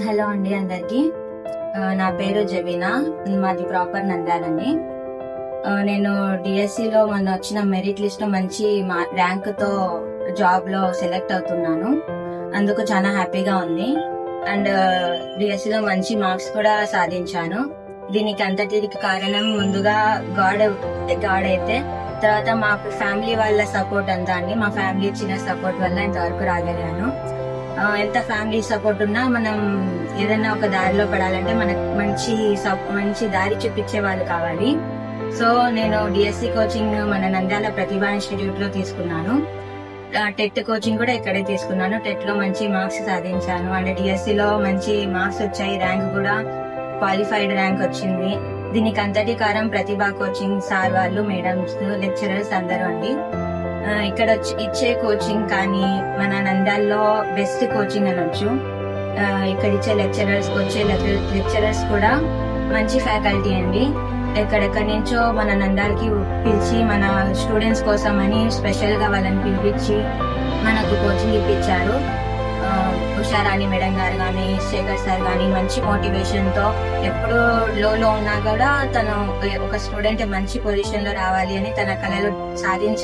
Hello అండి అందరికి. నా పేరు జబీనా, మాది ప్రాపర్ నంద్యాలండి. నేను డిఎస్సిలో మొన్న వచ్చిన మెరిట్ లిస్ట్ లో మంచి ర్యాంక్ తో జాబ్ లో సెలెక్ట్ అవుతున్నాను. అందుకు చాలా హ్యాపీగా ఉంది. అండ్ డిఎస్సిలో మంచి మార్క్స్ కూడా సాధించాను. దీనికి అంతటికి కారణం ముందుగా గాడ్ అయితే, తర్వాత మా ఫ్యామిలీ వాళ్ళ సపోర్ట్ అంతా అండి. మా ఫ్యామిలీ ఇచ్చిన సపోర్ట్ వల్ల ఇంతవరకు రాగలిగాను. ఎంత ఫ్యామిలీ సపోర్ట్ ఉన్నా మనం ఏదైనా ఒక దారిలో పడాలంటే మనకు మంచి దారి చూపించే వాళ్ళు కావాలి. సో నేను డిఎస్సి కోచింగ్ మన నంద్యాల ప్రతిభా ఇన్స్టిట్యూట్ లో తీసుకున్నాను. టెట్ కోచింగ్ కూడా ఇక్కడే తీసుకున్నాను. టెట్ లో మంచి మార్క్స్ సాధించాను. అండ్ డిఎస్సి లో మంచి మార్క్స్ వచ్చాయి. ర్యాంక్ కూడా క్వాలిఫైడ్ ర్యాంక్ వచ్చింది. దీనికి అంతటి కారణం ప్రతిభా కోచింగ్ సార్ వాళ్ళు, మేడమ్స్, లెక్చరర్స్ అందరూ అండి. ఇక్కడ ఇచ్చే కోచింగ్ కానీ మన నంద్యాలలో బెస్ట్ కోచింగ్ అనొచ్చు. ఇక్కడ ఇచ్చే లెక్చరర్స్ కూడా మంచి ఫ్యాకల్టీ అండి. ఎక్కడెక్కడి నుంచో మన నంద్యాలకి పిలిచి మన స్టూడెంట్స్ కోసం అని స్పెషల్ గా వాళ్ళని పిలిపించి మనకు కోచింగ్ ఇప్పించారు. ఉషారాణి మేడం గారు కానీ, శేఖర్ సార్ కానీ మంచి మోటివేషన్ తో ఎప్పుడు లో ఉన్నా కూడా తను ఒక స్టూడెంట్ మంచి పొజిషన్ లో రావాలి అని తన కళలు సాధించాలి